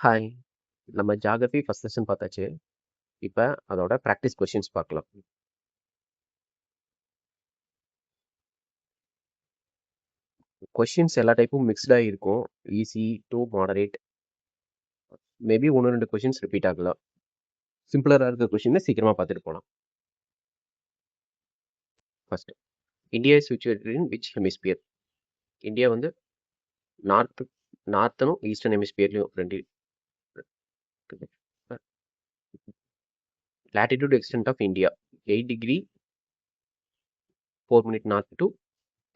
Hi. நம்ம geography first session பார்த்தாச்சு. இப்ப அதோட பிராக்டிஸ் கொஸ்டின்ஸ் பார்க்கலாம். கொஸ்டின்ஸ் எல்லா டைப்பும் மிக்ஸ்டா இருக்கும். Easy to moderate. Maybe 1-2 questions repeat ஆகலாம். சிம்பிளரா இருக்க கொஸ்டினை சீக்கிரமா பார்த்துட்டு போலாம். First, India is situated in which hemisphere? India வந்து நார்த்தனும் ஈஸ்டர்ன் ஹெமிஸ்பியர்லையும் ரெண்டு. latitude extent of India 8 degree 4 minute north to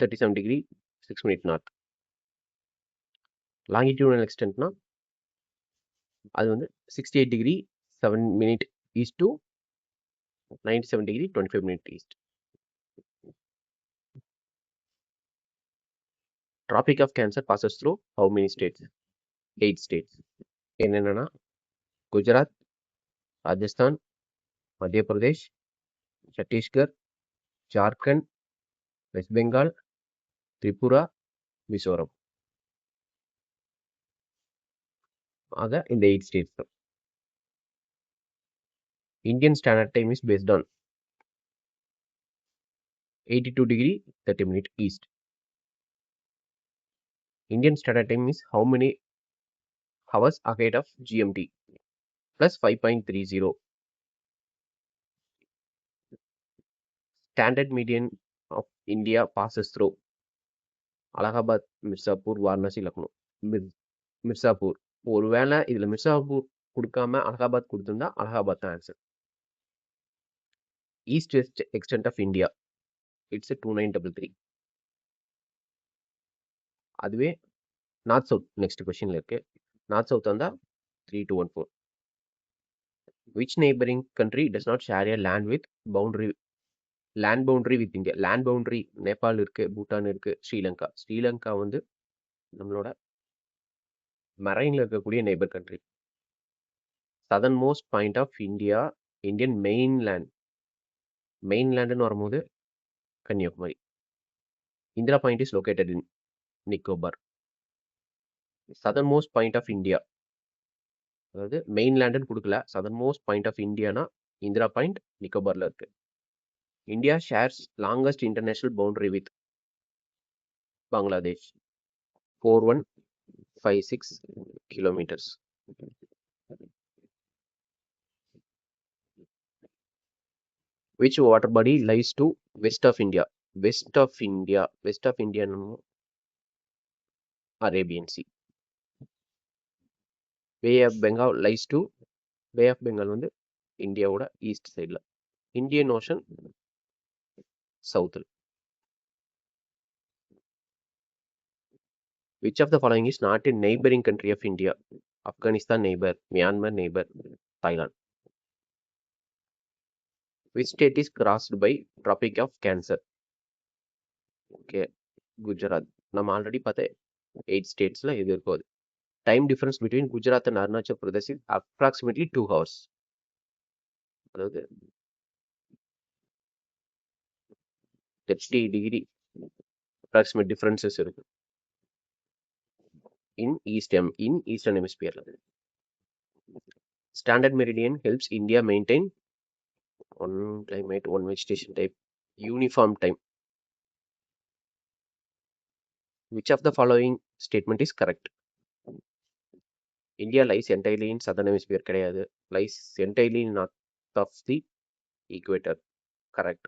37 degree 6 minute north. longitudinal extentனா அது வந்து 68 degree 7 minute east to 97 degree 25 minute east. Tropic of Cancer passes through how many states? 8 states. என்னென்னா குஜராத், ராஜஸ்தான், மத்திய Pradesh, Chhattisgarh, Jharkhand, west Bengal, Tripura, Mizoram. ஆக இந்த 8 states தான். Indian Standard Time is based on 82 degree 30 minute east. Indian Standard Time is how many hours ahead of GMT? Plus 5.30. Standard median of India passes through Allahabad, Mirzapur, Varanasi, Lucknow. Mirzapur. ஒருவேளை இதுல மிர்சாப்பூர் கொடுக்காம அலகாபாத் கொடுத்திருந்தா அலகாபாத் தான் answer. East west extent of India it's 2933. அதுவே north south next கொஸ்டின்ல இருக்கு. North south வந்தா 3214. Which neighbouring country does not share a land with boundary with India? Land boundary Nepal இருக்கு, பூட்டான் இருக்கு, ஸ்ரீலங்கா. ஸ்ரீலங்கா வந்து நம்மளோட மரைன்ல இருக்கக்கூடிய neighbour country. Southern most point of India, Indian மெயின்லேண்டுன்னு வரும்போது Kanyakumari. Indira point is located in Nicobar. Southern most point of India, அதாவது மெயின்லேண்டுன்னு கொடுக்கல, சதர்ன் மோஸ்ட் பாயிண்ட் ஆஃப் இந்தியானா இந்திரா பாயிண்ட் நிக்கோபார்ல இருக்கு. India shares longest international boundary with Bangladesh 4156 kilometers. Which water body lies to west of India? West of India Arabian Sea. Bay of Bengal lies to Bay of Bengal வந்து இந்தியாவோட east சைடில், Indian ocean சவுத்தில். Which of the following is not a neighboring country of India? Afghanistan neighbor, Myanmar neighbor, Thailand. Which state is crossed by Tropic of Cancer? Okay, Gujarat. நம்ம already பார்த்த 8 ஸ்டேட்ஸ்ல இது இருக்கும். Time difference between Gujarat and Arunachal Pradesh is approximately 2 hours. அதாவது 30 degree approximate differences இருக்கு in eastern hemisphere. Standard meridian helps India maintain one climate, one vegetation type, uniform time. Which of the following statement is correct? India lies entirely in southern hemisphere. கிடையாது. Lies entirely north of the equator. Correct.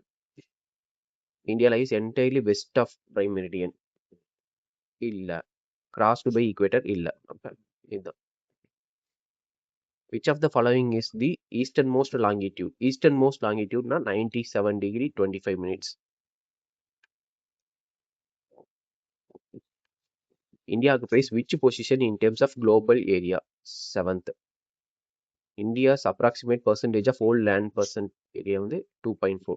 India lies entirely west of prime meridian. இல்ல. Crossed by equator இல்ல. இதுதான். Which of the following is the easternmost longitude? Easternmost longitude na 97 degree 25 minutes. India occupies which position in terms of global area? 7th. India's approximate percentage of whole land percent area வந்து 2.4.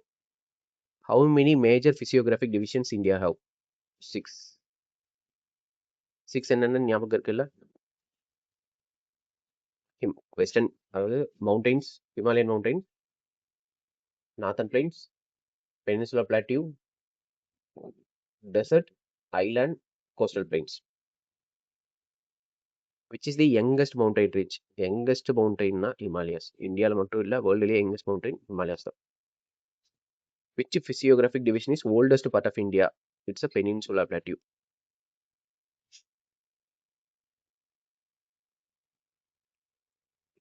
How many major physiographic divisions India have? 6. 6 என்னன்னு ஞாபகம் இருக்குல்ல? Western, அதாவது mountains, Himalayan mountains, northern plains, peninsula plateau, desert, island, coastal plains. Which is the youngest mountain range? Youngest mountain na Himalayas. Indiaல மட்டும் இல்ல, வேர்ல்டுலயே youngest mountain Himalayas தான். Which physiographic division is oldest part of India? It's a peninsula plateau.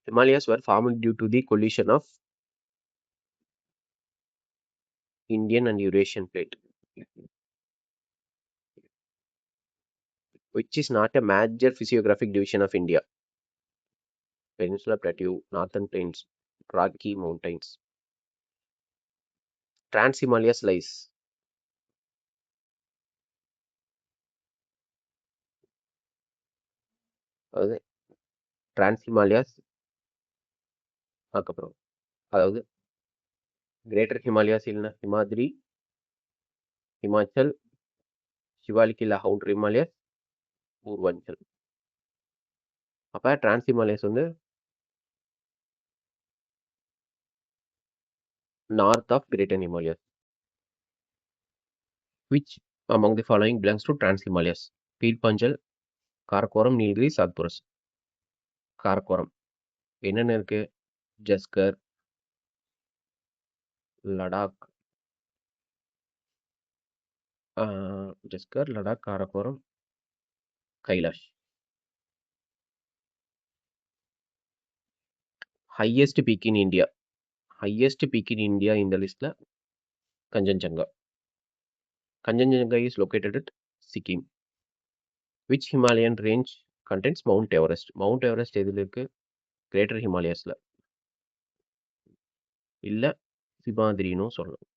Himalayas were formed due to the collision of Indian and Eurasian plate, which is not a major physiographic division of India. Peninsula Plateau, Northern Plains, Rocky Mountains. Trans-Himalayas lies. அதாவது Trans-Himalayas அதுக்கப்புறம் அதாவது greater Himalayas இல்லைன்னா ஹிமாத்ரி, ஹிமாச்சல், சிவாலிக் இல்லை outer Himalayas, Purvanchal. அப்போ trans Himalayas வந்து north of greater Himalayas. Which among the following belongs to Trans Himalayas? Pir Panjal, Karakoram, Nilgiri, Satpuras. Karakoram என்னென்ன இருக்கு? Zanskar, Ladakh, Zanskar, Ladakh, Karakoram, Kailash. Highest peak in India. Highest peak in India in the list la Kanchenjunga. Kanchenjunga is located at Sikkim. Which Himalayan range contains Mount Everest? Mount Everest எதில் இருக்கு? Greater Himalayasல இல்ல சிமாதிரினும் சொல்லலாம்.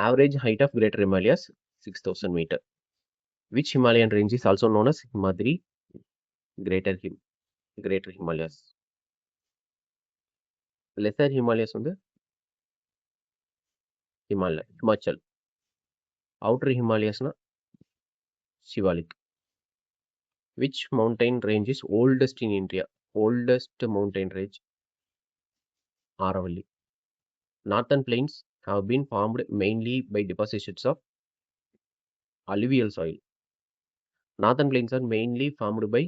Average height of Greater Himalayas 6,000 meter. Which Himalayan range is also known as Himadri? Greater Himalayas. Lesser Himalayas வந்து Himachal. Outer Himalayasனா Shivalik. Which mountain range is oldest in India? Oldest mountain range Aravalli. Northern plains have been formed mainly by depositions of alluvial soil. Northern plains are mainly formed by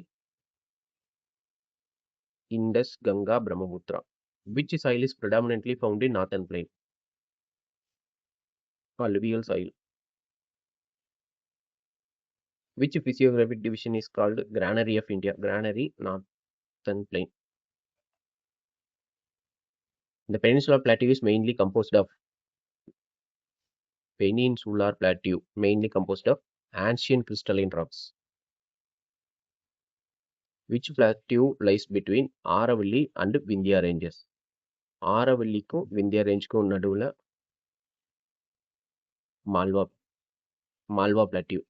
Indus, Ganga, Brahmaputra. Which soil is predominantly found in northern plain? Alluvial soil. Which physiographic division is called Granary of India? Granary, northern plain. The peninsular plateau is mainly composed of ancient crystalline rocks. Which plateau lies between Aravalli and Vindhya ranges? ஆரவல்லிக்கும் Vindhya ரேஞ்சுக்கும் நடுவில் Malwa plateau.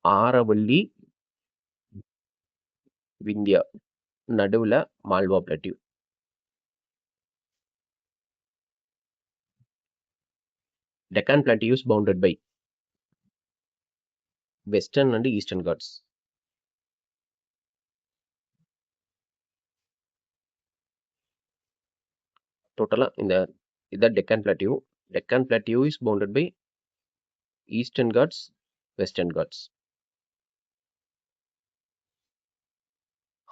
Aravalli Vindhya நடுவில் Malwa plateau. Deccan Plateau is bounded by Western and Eastern Ghats. Total in the Deccan Plateau. Deccan Plateau is bounded by Eastern Ghats, Western Ghats.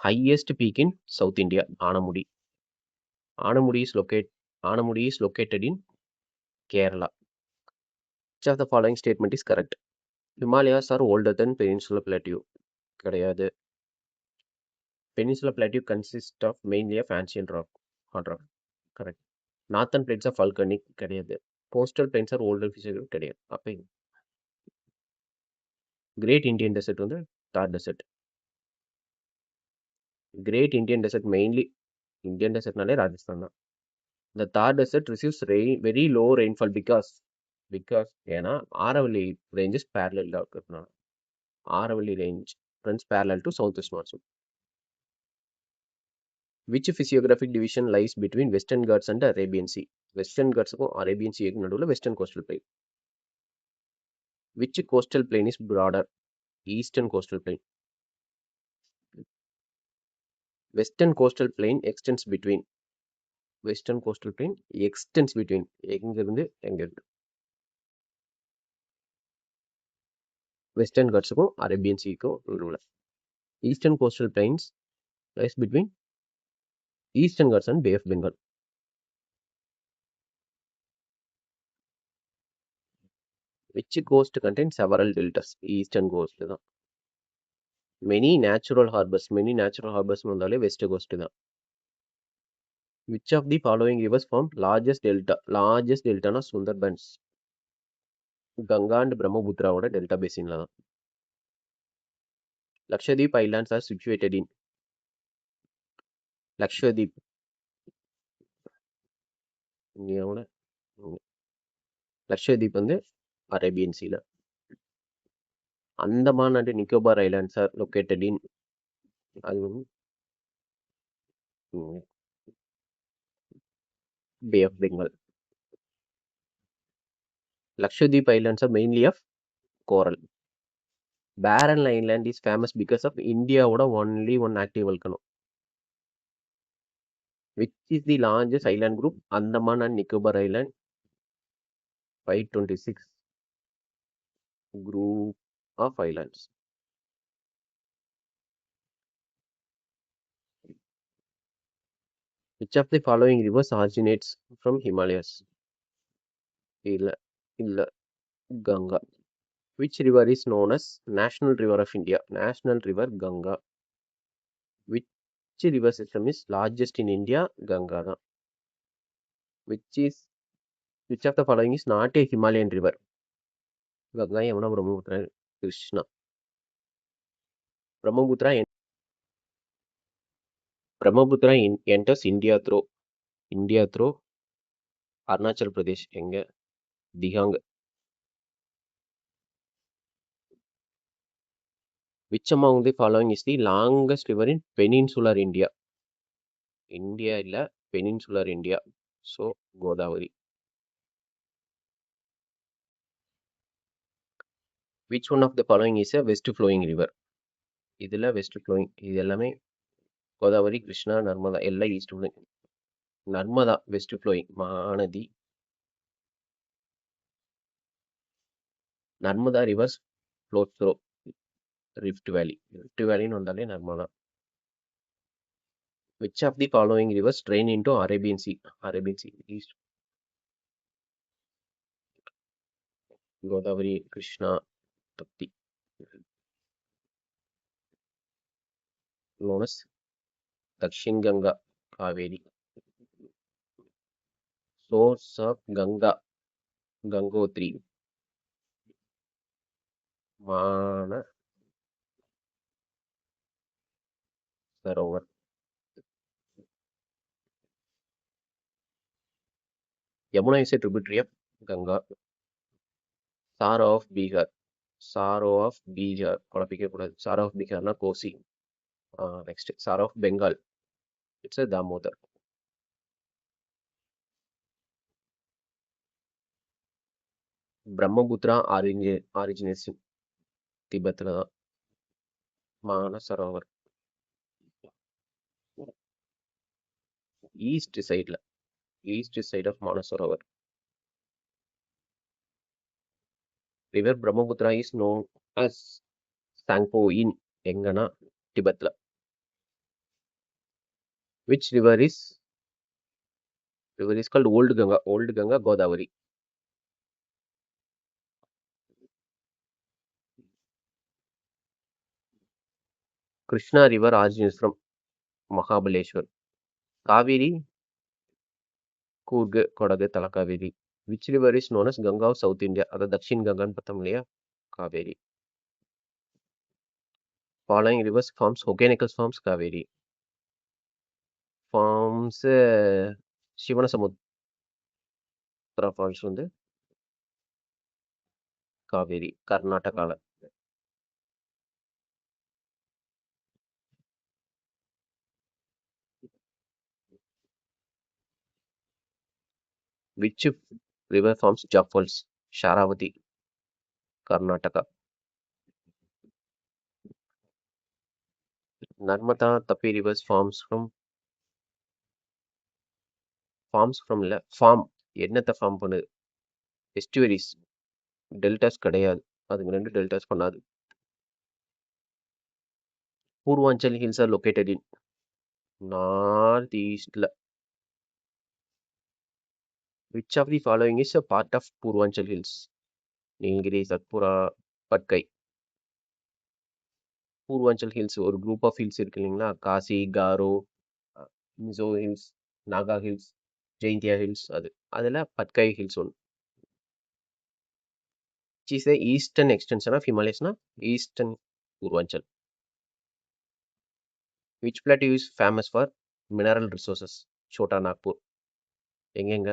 Highest peak in South India, Anamudi. Anamudi is located in Kerala. Which of the following statement is correct? Himalayas are older than Peninsula Plateau. கிடையாது. Peninsula Plateau consists of mainly of ancient rock, hard rock. Correct. Northern plains are volcanic. கிடையாது. Coastal plains are older physiographic. கிடையாது. அப்போ Great Indian Desert வந்து Thar Desert. Great Indian Desert mainly Indian Desert நாலே ராஜஸ்தான் தான். The Thar Desert receives very low rainfall because ஏன்னா Aravalli ranges parallel இருக்கிறதுனால. Aravalli range runs parallel to southwest monsoon. Which physiographic division lies between Western Ghats and Arabian Sea? Western Ghats-க்கும் Arabian Sea-க்கு நடுவில் Western Coastal Plain. Which coastal plain is broader? Eastern Coastal Plain. Western coastal plain extends between. Western coastal plain extends between. எங்கிருந்து எங்க இருக்கு? Western Ghats-க்கும் Arabian Sea-க்கும் நடுவுல. Eastern coastal plains lies between Eastern Ghats and Bay of Bengal. Which coast contains several deltas? Eastern coast தான். Many natural harbors வந்தாலே west coast தான். Which of the following rivers form largest delta? Largest delta na Sundarbans. Ganga and Brahmaputra ஓட delta basin தான். Lakshadweep Islands are situated in. Lakshadweep இந்தியாவோட லக்ஷதீப் வந்து Arabian சீல. Andaman and Nicobar Islands are located in. அது வந்து Bay of Bengal. Lakshadweep Islands are mainly of coral. Barren Island is famous because of Indiaவோட only one active volcano. Which is the largest island group? Andaman and Nicobar Island. 526 group of islands. Which of the following rivers originates from Himalayas? இல்ல Ganga. Which river is known as National River of India? National River Ganga. Which river system is largest in India? Ganga தான். Which of the following is not a Himalayan river? Ganga, Yamuna, Brahmaputra, Krishna. Brahmaputra enters India through Arunachal Pradesh. எங்க? Dihang. Which among the following is the longest river in peninsular India? India இல்ல peninsular India. So Godavari. Which one of the following is a west flowing river? இதுல west flowing. இது எல்லாமே Godavari, Krishna, Narmada எல்லாம் east flowing. Narmada west flowing. Mahanadi. Narmada rivers flows through Rift Valley. Rift Valley வந்தாலே Narmada. Which of the following rivers drain into Arabian Sea? Arabian Sea east. Godavari, Krishna, Tapti. Known as Dakshin Ganga, Kaveri. Source of Ganga, Gangotri. Mana Sarovar. Yamuna is a tributary of Ganga. Sara of Bihar. Sara of Bihar. Sara of Bihar na Kosi. Next, Sara of Bengal. It's a Damodar. Brahmaputra originates in Tibet. Mana Sarovar. East side of Manasarovar. River Brahmaputra is known as Sangpo in Engana, Tibet. Which river is called Old Ganga? Old Ganga, Godavari. Krishna river originates from Mahabaleshwar. Kaveri, Kurg, Kodagu, Talakaveri. Which river is known as Ganga of South India? That Dakshin Ganga Patamliya, Kaveri. Following rivers forms Kaveri. Forms Shivana Samudraka falls on the Kaveri, Karnataka. Which river forms Jog Falls? Sharavati, Karnataka. Narmada Tapi rivers இல்ல form என்னத்தை form பண்ணுது? Estuaries. Deltas கிடையாது. அதுங்க 2 deltas பண்ணாது. Purvanchal hills are located in north ஈஸ்ட்ல. Which of the following is a part of Purvanchal hills? Nilgiri, Satpura, Patkai. Purvanchal hills ஒரு group of hills இருக்கு இல்லைங்களா? Khasi, Garo, Mizo hills, Naga hills, Jaintia hills. அதில் பட்கை ஹில்ஸ் ஒன்று. Which is the eastern extension of Himalayas na? Eastern Purvanchal. Which plateau is famous for mineral resources? Chota Nagpur. எங்கெங்க?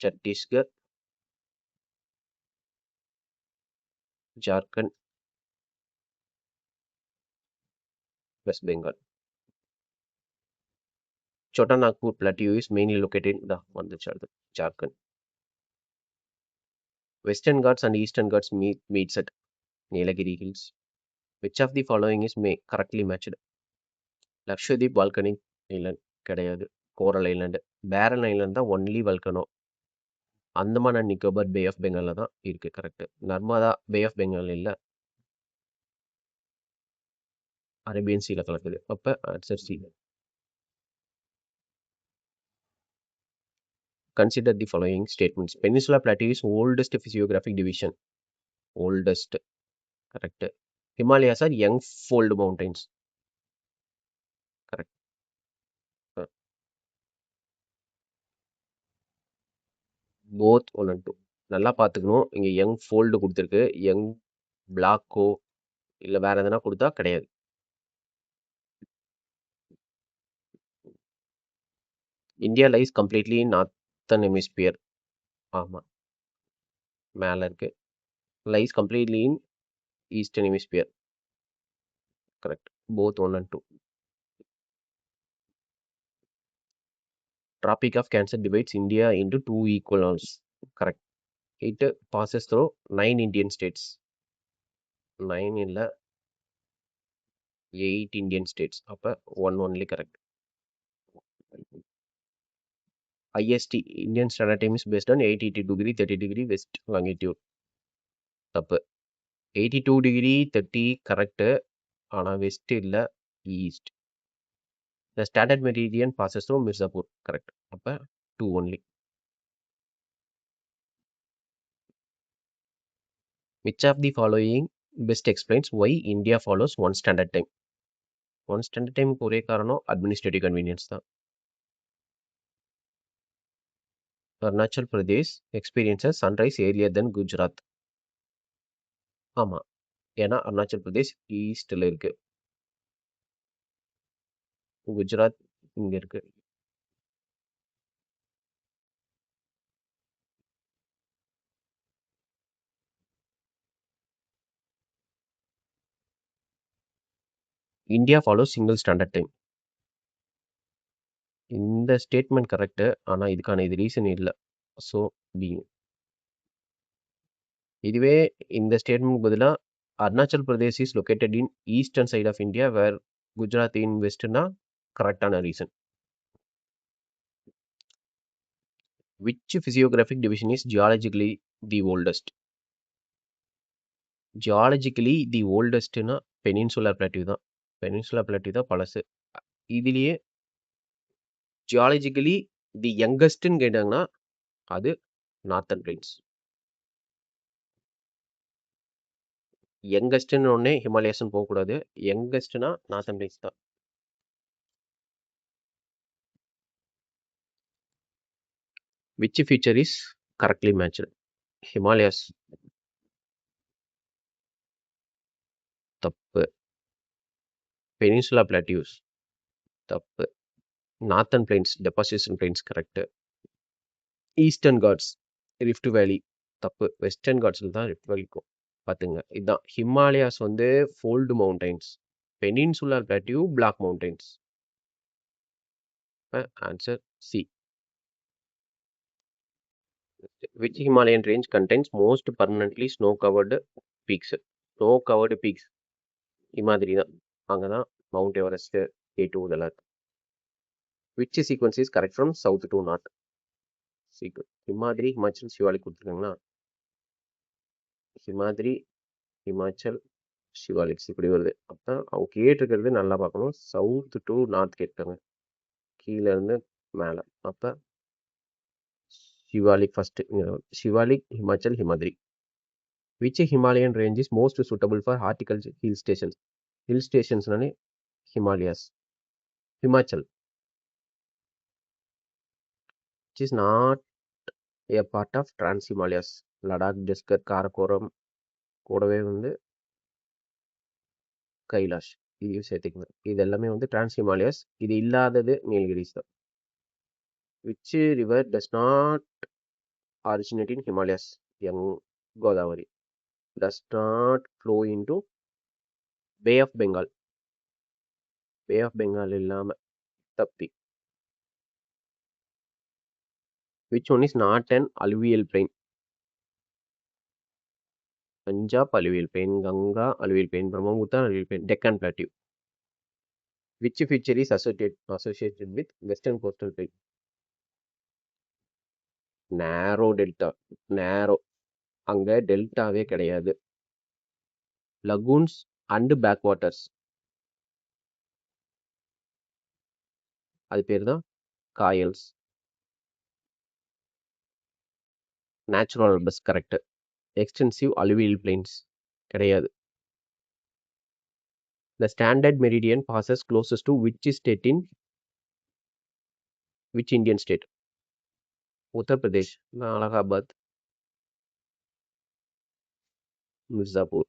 Chhattisgarh, Jharkhand, West Bengal. Chota Nagpur plateau is mainly located in the Jharkhand. Western Ghats and Eastern Ghats meets at Nilagiri Hills. Which of the following is correctly matched? Lakshadweep volcanic island கிடையாது. Coral island. Barren island தான் only volcano. Andaman and Nicobar bay of பெங்கால்ல தான் இருக்கு. Correct. Narmada bay of Bengal இல்ல, Arabian சீல கலக்குது. அப்ப answer C. Consider the following statements. Peninsula Plateau is oldest physiographic division. Oldest. Correct. Himalayas are young fold mountains. Correct. Both 1 and 2. நல்லா பார்த்துக்கணும். இங்க யங் ஃபோல்டு கொடுத்துருக்கு. யங் பிளாக்கோ இல்லை வேற எதனா கொடுத்தா கிடையாது. India lies completely in northern hemisphere. ஆமாம், மேலே இருக்கு. Lies completely in eastern hemisphere. Correct. Both 1 and 2. Tropic of Cancer divides India into 2 equal zones. Correct. It passes through 9 Indian states. 9 இல்ல 8 Indian states. அப்ப 1 only correct. IST Indian Standard Time is based on 882 degree 30 degree west longitude. தப்பு. 82 degree 30 correct. ஆனா west இல்ல east. The standard meridian passes through Mirzapur. Correct. அப்ப 2 only. Which of the following best explains why India follows 1 standard time? 1 standard time ஒரே காரணம் administrative convenience தான். Arunachal Pradesh experiences sunrise earlier than Gujarat. ஆமா, ஏன்னா அருணாச்சல் பிரதேஷ் ஈஸ்ட்ல இருக்கு. குஜராத் இங்க இருக்கு. India follow single standard time. இந்த ஸ்டேட்மெண்ட் கரெக்ட். ஆனா இதுக்கான இது ரீசன் இல்லை. So B. இதுவே இந்த ஸ்டேட்மெண்ட் பதிலா Arunachal Pradesh is located in eastern side of India where Gujarat in வெஸ்ட்னா கரெக்டான reason. Which physiographic division is geologically the oldest? Geologically the oldestனா பெனின்சுலா பிளாட்டியூ தான். பெனின்சுலா பிளாட்டியூ தான் பழசு. இதுலயே ஜியாலஜிக்கலி தி யங்கஸ்ட்னு கேட்டாங்கன்னா அது நார்த்தன் பிளைன்ஸ். யங்கஸ்ட்னு ஒன்னே ஹிமாலயஸ்ன்னு போகக்கூடாது. யங்கஸ்ட்னா நார்த்தன் பிளைன்ஸ் தான். Which feature is correctly matched? Himalayas. தப்பு. Peninsula plateaus. தப்பு. Northern plains deposition plains correct. Eastern Ghats rift valley. தப்பு. வெஸ்டர்ன் காட்ஸில் தான் ரிஃப்ட் வேலி இருக்கும். பார்த்துங்க, இதுதான் ஹிமாலயாஸ் வந்து fold mountains, peninsular plateau block mountains. Answer C. Which Himalayan range contains most permanently snow covered peaks? Snow covered peaks இமாதிரி தான். அங்கே தான் மவுண்ட் எவரெஸ்ட், K2 இதெல்லாம் இருக்கு. Which sequence is correct from south to north? Sequence Himadri, Himachal, Shivalik கொடுத்துருக்காங்களா? ஹிமாத்ரி, ஹிமாச்சல், சிவாலிக்ஸ் இப்படி வருது. அப்போ அவங்க கேட்டிருக்கிறது நல்லா பார்க்கணும். சவுத் டு நார்த் கேட்டாங்க, கீழே இருந்து மேலே. அப்போ Shivalik first. Shivalik, Himachal, Himadri. Which Himalayan range is most suitable for horticulture hill stations? Hill stations nane Himalayas. Himachal, which is not a part of Trans Himalayas. Ladakh, Desker, Karakoram கூடவே வந்து கைலாஷ் இதையும் சேர்த்துக்கணும். இது எல்லாமே வந்து டிரான்ஸ் ஹிமாலயாஸ். இது இல்லாதது நீலகிரிஸ் தான். Which river does not originate in Himalayas? யங் Godavari. Does not flow into bay of Bengal. Bay of Bengal இல்லாமல் தப்பி. Which one is not an alluvial plain? Punjab alluvial plain, Ganga alluvial plain, Brahmaputra alluvial plain, Deccan Plateau. Which feature is associated with Western Coastal Plain? Narrow delta. Narrow. அங்கே டெல்டாவே கிடையாது. Lagoons and backwaters. அது பேர் தான் kayals. Natural பஸ் correct. Extensive alluvial plains கிடையாது. The standard meridian passes closest to which state in which Indian state? Uttar Pradesh, Allahabad, Mirzapur.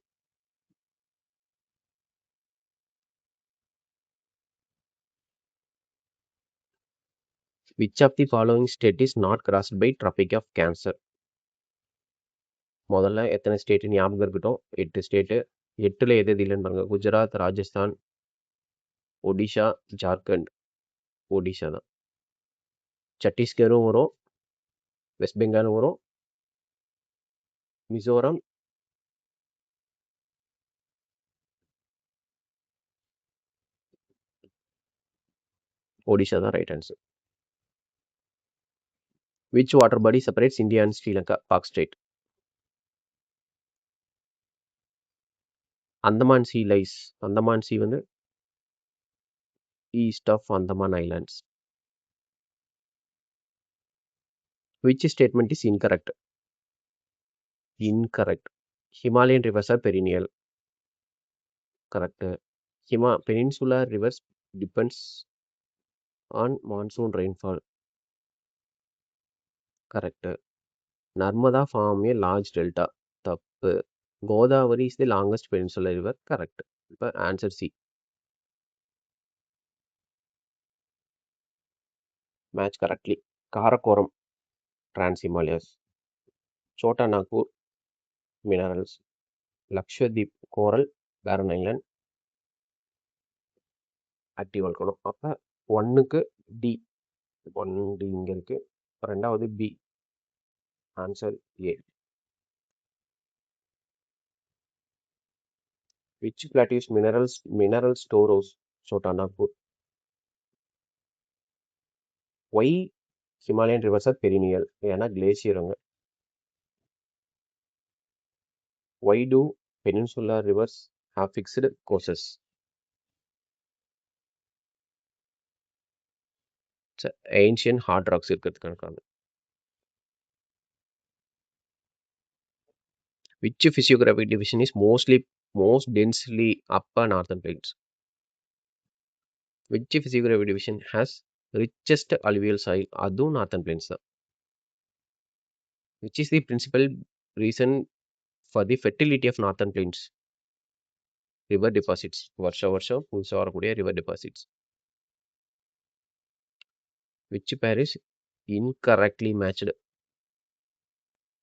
Which of the following state is not crossed by Tropic of Cancer? முதல்ல எத்தனை state ஞாபகம் இருக்கட்டும்? 8 state. 8ல் எது இல்லைன்னு பாருங்க. குஜராத், ராஜஸ்தான், ஒடிஷா, ஜார்க்கண்ட். ஒடிஷா தான். சத்தீஸ்கரும் வரும், வெஸ்ட் பெங்காலும் வரும், மிசோரம், ஒடிஷா தான் right answer. Which water body separates India and Sri Lanka? Park Strait. Andaman Sea lies. Andaman Sea வந்து east of Andaman Islands. Which statement is incorrect? Incorrect. Himalayan rivers are perennial. Correct. Peninsular rivers depends on monsoon rainfall. Correct. Narmada form a large delta. தப்பு. Godavari is the longest peninsular river. Correct. இப்போ answer C. Match correctly. Karakoram, Trans Himalayas. Chota Nagpur, minerals. Lakshadweep, coral, barren island. Active இருக்கணும். அப்போ 1க்கு D. 1D இங்கே இருக்குது. ரெண்டாவது B. Answer A. Which plateau's mineral storehouse? Chota Nagpur. Why Himalayan rivers are perennial? ஏன்னா glacier அங்கே. Why do peninsular rivers have fixed courses? Ancient hard rocks இருக்கிறதுக்கான காரணம். Which physiographic division is most densely upper northern plains? Which physiographic division has richest alluvial soil? அதுவும் northern plains தான். Which is the principal reason for the fertility of northern plains? River deposits. வருஷம் புதுசாக வரக்கூடிய river deposits. Which pair is incorrectly matched?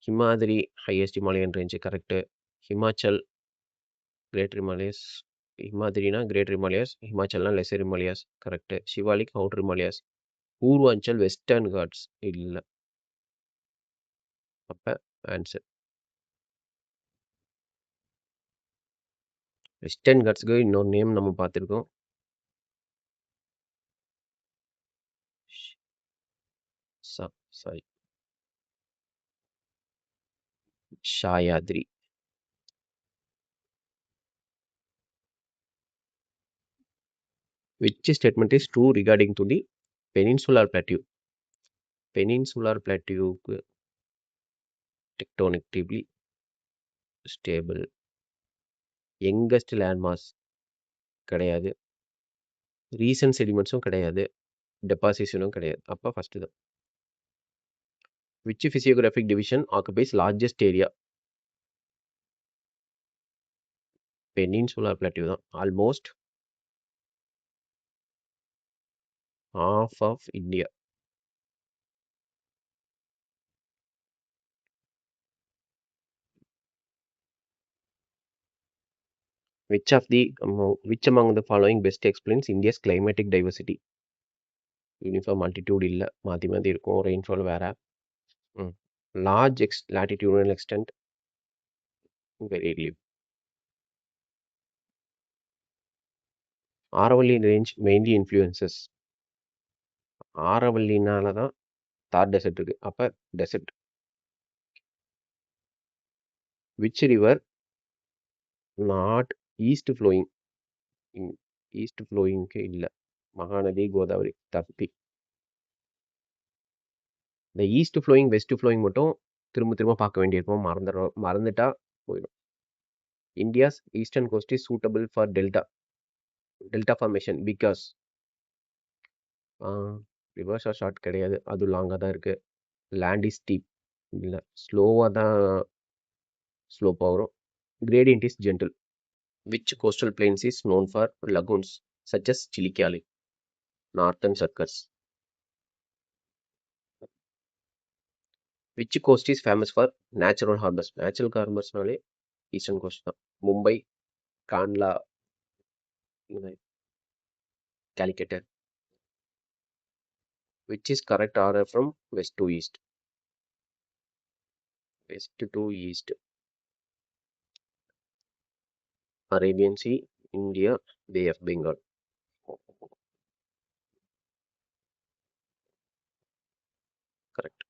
Himadri, highest Himalayan range, correct. Himachal, Greater Himalayas. Himadrina, Greater Himalayas. Himachalna, Lesser Himalayas, correct. Shivalik, Outer Himalayas. Purvanchal, Western Ghats. இல்லை. அப்போ answer western காட்ஸ்க்கு இன்னொரு name நம்ம பார்த்துருக்கோம். Sorry, ஷாயாத்ரி. Which statement is true regarding to the peninsular plateau? Peninsular plateau tectonically stable. Youngest landmass கிடையாது. Recent sedimentsம் கிடையாது. Depositionம் கிடையாது. அப்ப first தான். Which physiographic division occupies largest area? Peninsular plateau தான். Almost half of India. Which among the following best explains India's climatic diversity? Uniform altitude இல்ல, மாத்தி மாத்தி இருக்கும். Rainfall வேற. Large latitudinal extent, very little. Aravalli range mainly influences. ஆரவல்லினால தான் தார் desert இருக்கு. அப்ப desert. Which river not east flowing? East ஃப்ளோயிங்க்கு இல்லை. மகாநதி, கோதாவரி, தப்பி. இந்த ஈஸ்ட் ஃப்ளோயிங் வெஸ்ட் ஃப்ளோயிங் மட்டும் திரும்ப திரும்ப பார்க்க வேண்டியிருக்கும். மறந்துட்டா போயிடும். India's eastern coast is suitable for delta formation because rivers are short கிடையாது. அது லாங்காக தான் இருக்குது. லேண்ட் இஸ் ஸ்டீப் இல்லை, ஸ்லோவாக தான் ஸ்லோப்பாக வரும். Gradient is gentle. Which coastal plains is known for lagoons such as Chilikali, Northern Circus? Which coast is famous for natural harbors? Natural harbors நாலே eastern coast தான். Mumbai, Kandla, Calicut. Which is correct order from west to east? West to east. Arabian Sea, India, Bay of Bengal. Correct.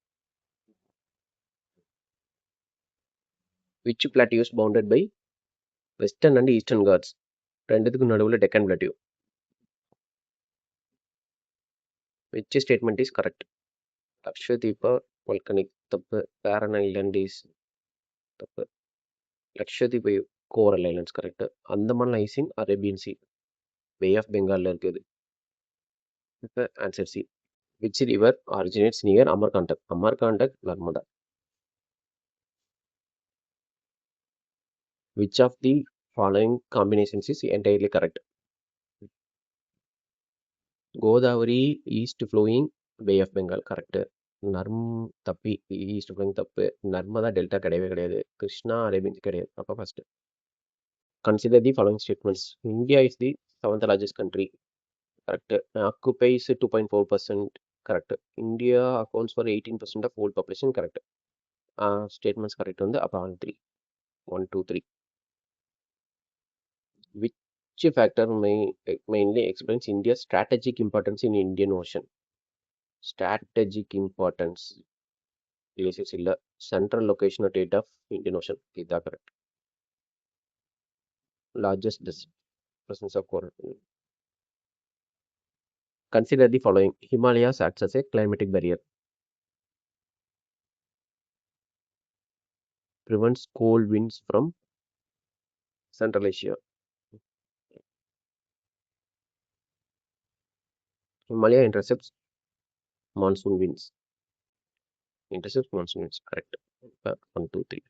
Which plateau is bounded by western and eastern Ghats? ரெண்டுத்துக்கு நடுவுல Deccan plateau. Which statement is correct? Lakshadeepa volcanic தப்பு. Barren Island is தப்பு. Lakshadweep coral islands correct. Andaman lies in Arabian sea, bay of பெங்கால்ல இருக்குது. இப்போ answer C. Which river originates near Amarkantak? Amarkantak, Narmada. Which of the following combinations is entirely correct? Godavari east flowing, bay of Bengal correct. Tapi east flowing தப்பு. Narmada delta கிடையவே கிடையாது. Krishna Arabian கிடையாது. அப்போ first consider the following statements. India is the 7th largest country. Correct. Occupies 2.4%. Correct. India accounts for 18% of whole population. Correct. Statements correct on the upon 3. 1, 2, 3. Which factor mainly explains India's strategic importance in Indian Ocean? Strategic importance. Places illa. Central location at date of Indian Ocean. Is that correct? Largest presence of coral. Consider the following. Himalayas acts as a climatic barrier. Prevents cold winds from Central Asia. Himalaya intercepts monsoon winds. Intercepts monsoon winds. Correct. 1, 2, 3.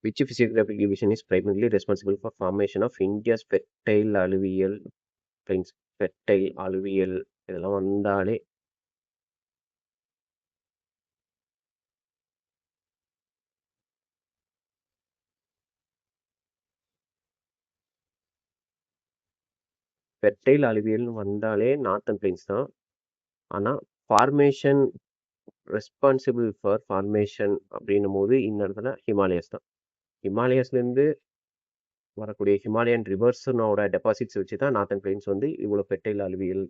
Which physiographic division is primarily responsible for formation of India's fertile alluvial plains? Fertile alluvial இதெல்லாம் வந்தாலே fertile alluvial வந்தாலே northern plains தான். ஆனால் formation responsible for formation அப்படின்னும் போது இந்த இடத்துல Himalayas தான். ஹிமாலயஸ்லேருந்து வரக்கூடிய ஹிமாலயன் ரிவர்ஸனோட டெபாசிட்ஸ் வச்சு தான் நார்த்தன் பிளைன்ஸ் வந்து இவ்வளோ ஃபெர்டைல் அலுவியல்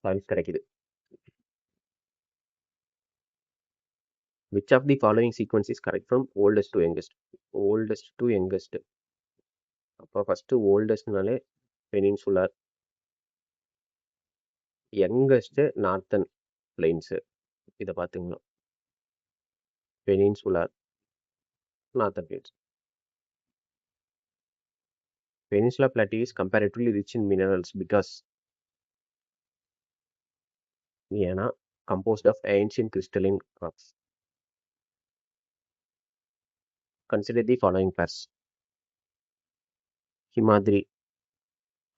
சாயில்ஸ் கிடைக்குது. Which of the following sequence is correct from oldest to youngest? Oldest to youngest. அப்போ ஃபஸ்ட்டு ஓல்டஸ்ட்னாலே பெனின்சுலர், யங்கஸ்ட்டு நார்த்தன் பிளைன்ஸு. இதை பார்த்துங்களா, peninsular, northern plains. Peninsula Plateau is comparatively rich in minerals because ஏன்னா composed of ancient crystalline rocks. Consider the following pairs. Himadri,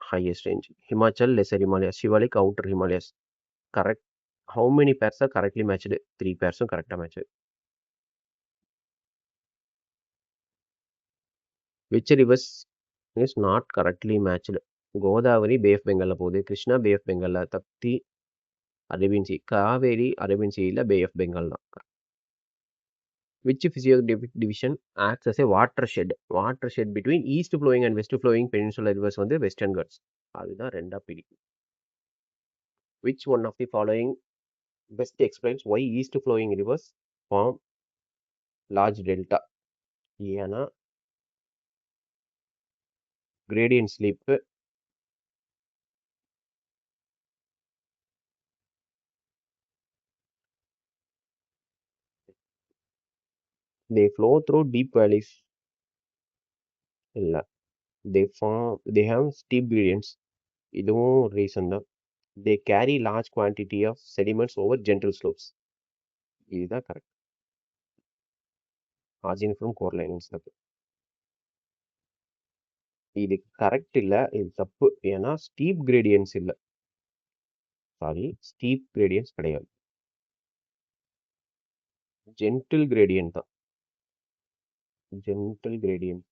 highest range. Himachal, lesser Himalayas. Shivalik, outer Himalayas. Correct. How many pairs are correctly matched? 3 pairs are correct matched. Which rivers is not correctly matched? Godavari, Bay of Bengal போகுது. Krishna, Bay of Bengal. Tapti, Arabian Sea. Kaveri, Arabian Sea இல்ல Bay of Bengal தான். Which physiographic division acts as a watershed? Watershed between east flowing and west flowing peninsular rivers வந்து Western Ghats. அதுதான் ரெண்டா பிடிக்கும். Which one of the following best explains why east flowing rivers form large delta? ஏன்னா gradient slip, they flow through deep valleys. இல்ல, they have steep gradients. இதுவும் reason தான். They carry large quantity of sediments over gentle slopes. இதுதான் correct. Origin from கோர்லைன்ஸ் தப்பு. இது correct இல்லை, இது தப்பு. ஏன்னா ஸ்டீப் கிரேடியன்ஸ் இல்லை, சாரி ஸ்டீப் கிரேடியன்ஸ் கிடையாது, ஜென்டில் கிரேடியன்ட் தான். Gentle gradient.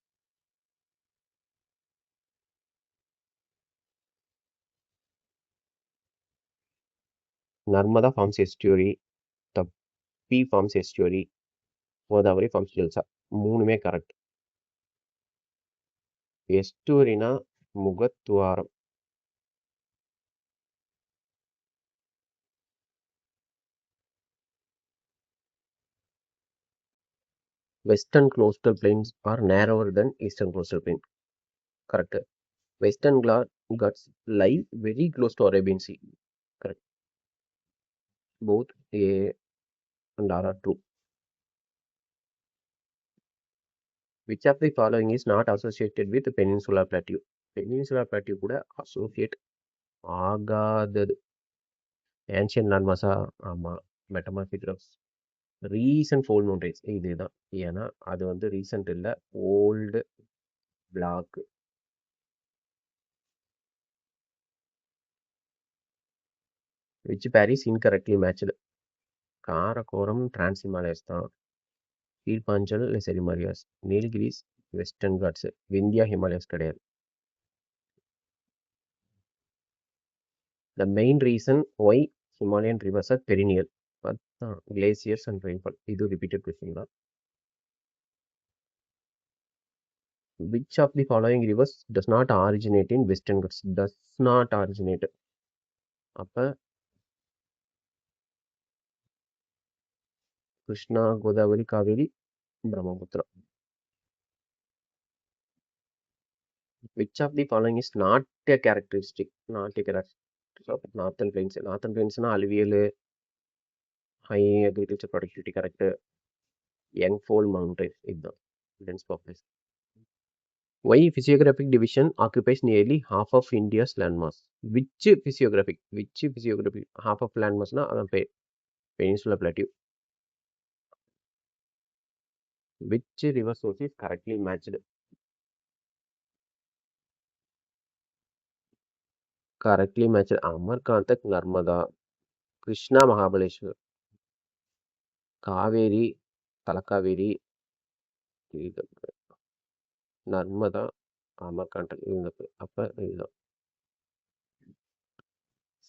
Narmada forms estuary, Tapi forms estuary, Godavari forms delta. மூணுமே கரெக்ட். எஸ்டூரினா முகத்துவாரம். Western coastal plains are narrower than eastern coastal plain. Correct. Western Ghats lie very close to Arabian Sea. Correct. Both A and R are true. Which of the following is not associated with Peninsula Plateau? Peninsula Plateau கூட associate ஆகாதது. Ancient landmassa, ஆமா. Metamorphic rocks. Recent fold mountains, இதுதான். ஏன்னா அது வந்து recent இல்லை, old block. Which pair is incorrectly matched? Karakoram trans Himalayas தான். கீழ்பாஞ்சல் லெசர் ஹிமாலயாஸ். நீலகிரிஸ் வெஸ்டர்ன் காட்ஸ். விந்தியா ஹிமாலயாஸ் கிடையாது. The main reason why Himalayan rivers are perennial, glaciers and rainfall. இது repeated question தான். Which of the following rivers does not originate in Western Ghats? Does not originate. அப்ப Krishna, Godavari, Kaveri, Brahmaputra. Which of the following is not a characteristic? Not a characteristic of Northern Plains. Northern Plains na alluvial, high agriculture productivity, correct. Young fold mountains, இதுதான் dense population. Why physiographic division occupies nearly half of India's landmass? Which physiographic half of landmass na adan Peninsula Plateau. Which river source is correctly matched? Correctly matched Amarkantak, Narmada, Krishna, Mahabaleshwar, Kaveri, Talakaveri, Narmada, Amarkantak. அப்ப இதுதான்.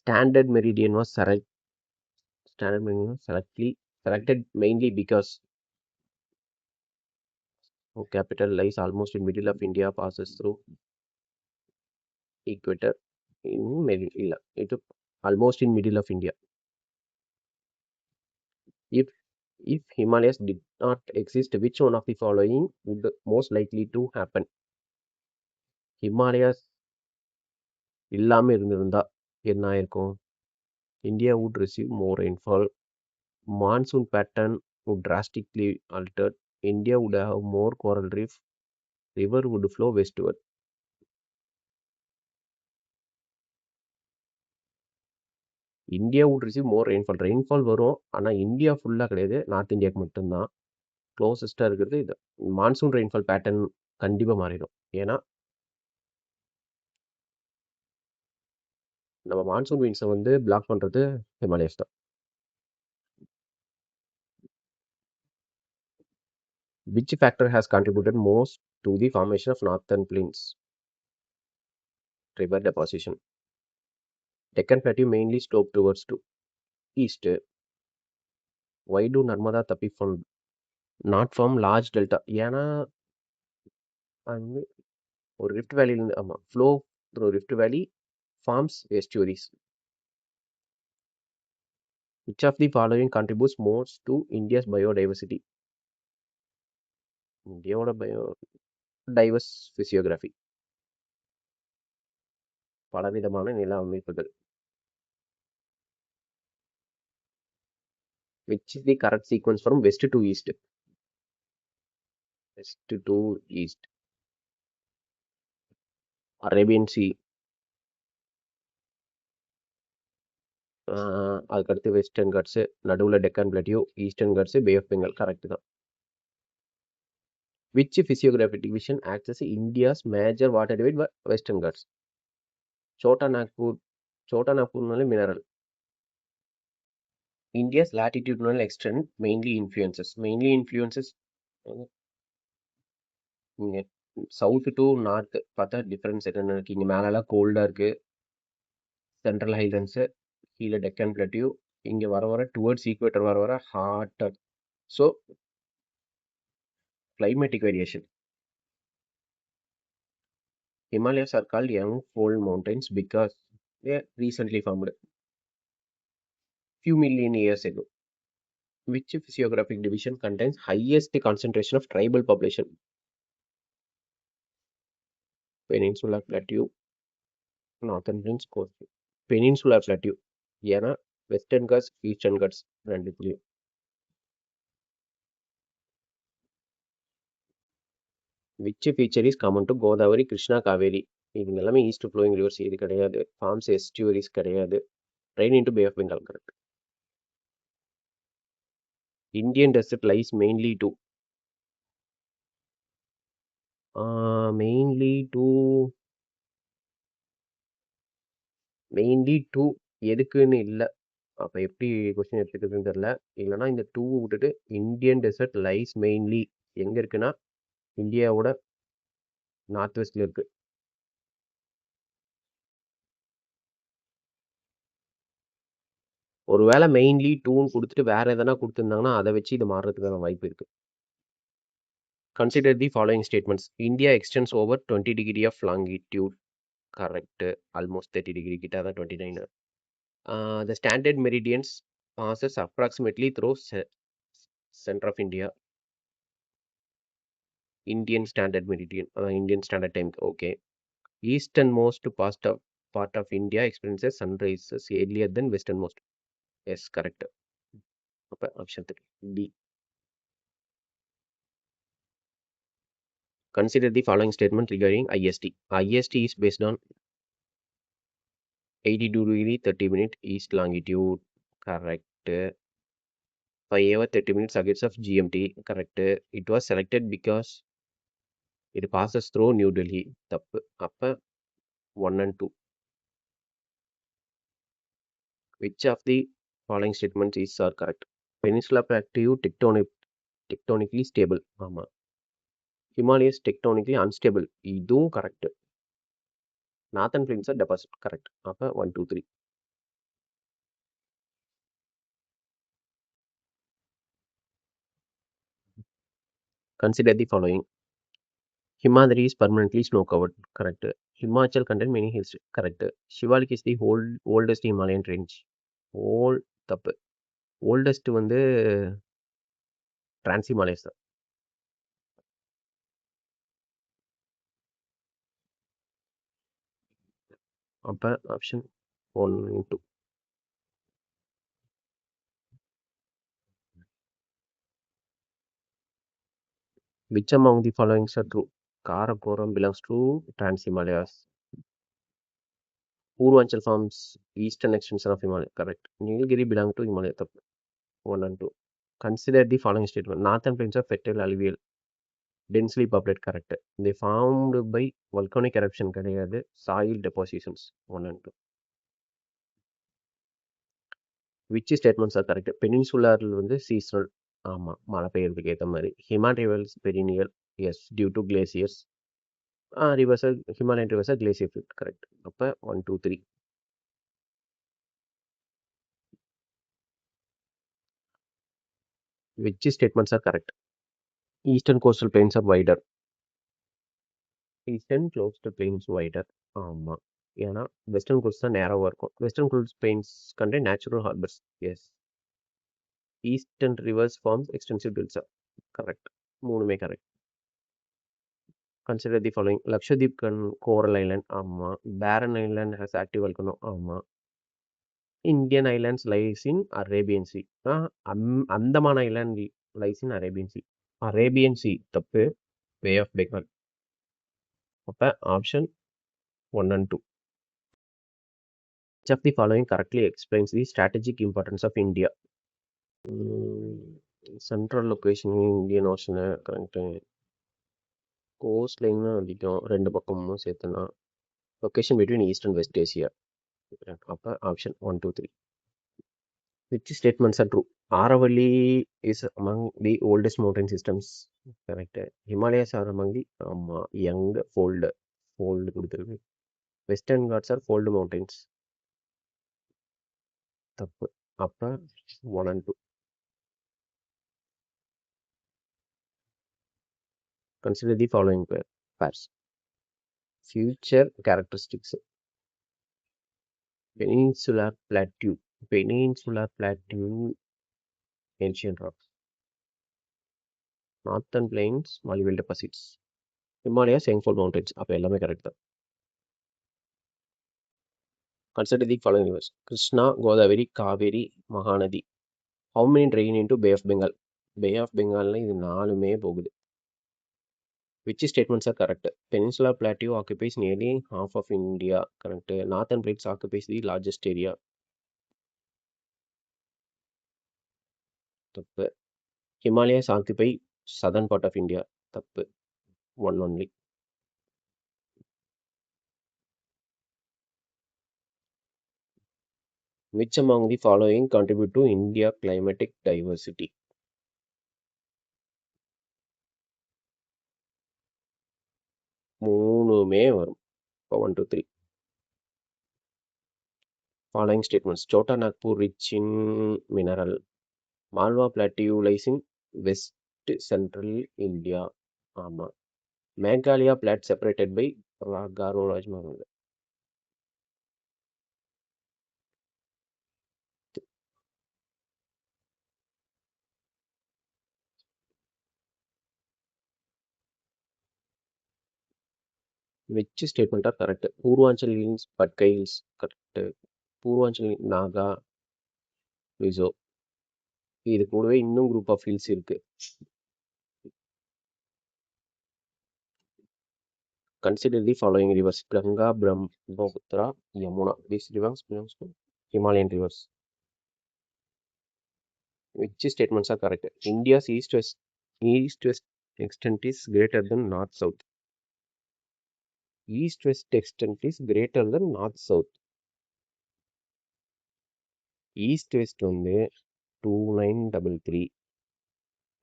Standard meridian was standard meridian selected mainly because capital lies almost in middle of India, passes through equator in it almost in middle of India. If Himalayas did not exist, which one of the following would most likely to happen? Himalayas இல்லாம இருந்திருந்தா என்ன ஆயிருக்கும்? India would receive more rainfall. Monsoon pattern would drastically alter. India would have more coral reef. River would flow westward. India would receive more rainfall. Rainfall வரும். ஆனால் India ஃபுல்லாக கிடையாது. North இந்தியாவுக்கு மட்டும்தான். க்ளோசஸ்ட்டாக இருக்கிறது இது. மான்சூன் ரெயின்ஃபால் பேட்டர்ன் கண்டிப்பாக மாறிடும். ஏன்னா நம்ம மான்சூன் விண்ட்ஸை வந்து பிளாக் பண்ணுறது ஹிமாலயஸ் தான். Which factor has contributed most to the formation of northern plains? River deposition. Deccan Plateau mainly sloped towards to east. Why do Narmada Tapi not form large delta? ஏன்னா ஒரு rift வேலியிலிருந்து flow through rift வேலி forms எஸ்டியூரிஸ். Which of the following contributes most to India's biodiversity? இந்தியாவோட biodiverse physiography. பலவிதமான நில அமைப்புகள். Which is the correct sequence from west to east? West to east. Arabian Sea. அதுக்கடுத்து western Ghats, நடுவில் Deccan plateau, eastern Ghats, bay of Bengal. Correct தான். Which physiographic division acts as India's major water divide by Western Ghats? Chota Nagpur mineral. India's latitudinal extent mainly influences இங்கே south to north பார்த்தா difference என்னென்ன இருக்குது? இங்கே மேலெல்லாம் கோல்டாக இருக்குது, சென்ட்ரல் ஹைலண்ட்ஸு, கீழே டெக்கான் பிளாட்டியூ, இங்கே வர டுவர்ட்ஸ் ஈக்குவேட்டர் வர ஹாட்டாக. So climatic variation. Himalayas are called young fold mountains because they are recently formed few million years ago. Which physiographic division contains highest concentration of tribal population? Peninsular Plateau, Northern Plains, Coast. Peninsular Plateau. ஏன்னா western Ghats, eastern Ghats ரெண்டுத்துலையும். Which feature is common to Godavari, Krishna, Kaveri? இவங்க எல்லாமே east flowing reverse. இது கிடையாது. Forms estuaries கிடையாது. Rain into bay of Bengal. Correct. Indian desert lies mainly to mainly to எதுக்குன்னு இல்லை. அப்போ எப்படி கொஸ்டின் எடுத்துக்கிறதுன்னு தெரில. இல்லைனா இந்த டூ விட்டுட்டு இந்தியன் டெசர்ட் லைஸ் மெயின்லி எங்கே இருக்குன்னா இந்தியாவோட நார்த் வெஸ்டில் இருக்குது. ஒரு வேளை மெயின்லி டூன்னு கொடுத்துட்டு வேற எதனா கொடுத்துருந்தாங்கன்னா அதை வச்சு இது மாறுறதுக்கான வாய்ப்பு இருக்குது. Consider the following statements. India extends over 20 degree of longitude. Correct. Almost 30 degree. கிட்ட தான் 29. The standard meridians passes approximately through center of India. Indian standard meridian. Indian standard time. Okay. Easternmost part of India experiences sunrises earlier than westernmost. Yes, correct. Option 3. D. Consider the following statement regarding IST. IST is based on 82 degree 30 minute east longitude. Correct. 5 hour 30 minutes against of GMT. Correct. It was selected because it passes through New Delhi. தப்பு. அப்ப 1 and 2. Which of the following statements are correct? Peninsula Plateau tectonically stable. ஆமா. Himalayas tectonically unstable. இதுவும் correct. Northern Plains are deposit. Correct. அப்ப 1, 2, 3. Consider the following. Himadri is permanently snow covered. Correct. Himachal contain many hills. Correct. Shivalik is the oldest Himalayan range. தப்பு. Oldest வந்து trans Himalayas தான். அப்போ option 1 2. Which among the following are true? Karakoram belongs to Trans Himalayas. Purvanchal forms eastern extension of Himalaya. Correct. Nilgiri belong to Himalaya. 1 and 2. Consider the following statement. Northern plains are fertile alluvial, densely populated. Correct. They formed by volcanic eruption. கிடையாது. Soil depositions. 1 and 2. Which statements are correct? Peninsular வந்து seasonal. ஆமாம், மழை பெய்யறதுக்கு ஏற்ற மாதிரி. Himalayas perennial. Yes, due to glaciers. Rivers are Himalayan rivers are glacier filled. Correct. அப்போ 1 2 3. Which statements are correct? Eastern coastal plains are wider. Eastern coastal plains wider. ஆமாம், ஏன்னா western coast தான் நேராக இருக்கும். Western coast plains contain natural harbors. Yes. Eastern rivers forms extensive delta. Correct. மூணுமே correct. Consider the following. Lakshadweep coral island. ஆமாம். Barren island has active volcano. ஆமாம். Indian islands lies in Arabian sea. Andaman island lies in Arabian sea. Arabian sea தப்பு. Bay of Bengal. அப்போ option 1 and 2. Which of the following correctly explains the strategic importance of India? Central location in Indian Ocean. Correct. Coastline அதிகம், ரெண்டு பக்கமும் சேர்த்துனா. Location between East and West Asia. அப்போ option 1 2 3. Which statements are true? Aravalli is among the oldest mountain systems. Correct. Himalayas are among the young fold கொடுத்துருக்கு. Western Ghats are fold mountains. தப்பு. அப்போ 1 and 2. Consider the following pairs. Future characteristics. Peninsular plateau. Ancient rocks. Northern plains, malleable deposits. Himalayas, young-fold mountains. அப்போ எல்லாமே correct தான். Consider the following rivers. Krishna, Godavari, Kaveri, Mahanadi. How many drain into Bay of Bengal? Bay of Bengal இது நாலுமே போகுது. Which statements are correct? Peninsular plateau occupies nearly half of India. Correct. Northern plains occupies the largest area. தப்பு. Himalayas occupy southern part of India. தப்பு. 1 only. Which among the following contribute to India climatic diversity? மூணுமே வரும். 1 2 3. Following statements. Chota Nagpur rich in mineral. Malwa plateau lies in west central India. ஆமா. Meghalaya plat separated by Garo Rajmahal. Which statement are correct? Purvanchal Hills, Patkai Hills. Correct. Purvanchal Naga Rizo. இது கூடவே இன்னும் group of hills இருக்கு. Consider the following rivers. Ganga, Brahmaputra, Yamuna. These rivers belongs to Himalayan rivers. Which statements are correct? India's east-west extent is greater than north-south. East-west extent is greater than north-south. East-west வந்து 2933.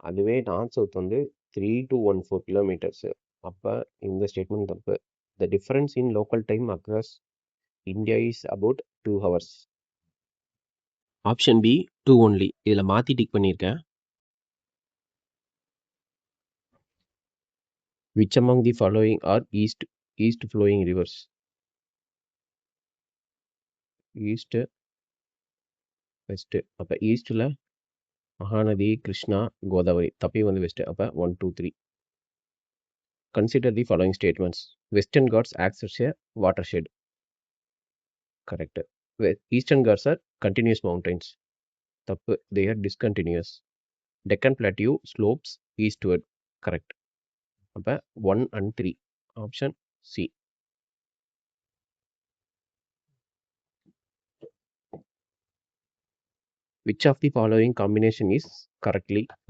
அதுவே north-south வந்து 3214 kilometers. அப்போ இந்த statement தப்பு. The difference in local time across India is about 2 hours. Option B 2 only. இதில் மாற்றி tick பண்ணியிருக்கேன். Which among the following are east flowing rivers? East, west. அப்ப ஈஸ்ட்ல மகாநதி, கிருஷ்ணா, கோதாவரி. தப்பி வந்து வெஸ்ட். அப்ப 1, 2, 3. Consider the following statements. Western Ghats acts as a watershed. Correct. Eastern Ghats are continuous mountains. தப்பு. They are discontinuous. Deccan Plateau slopes eastward. Correct. அப்ப 1 and 3. Option C. Which of the following combination is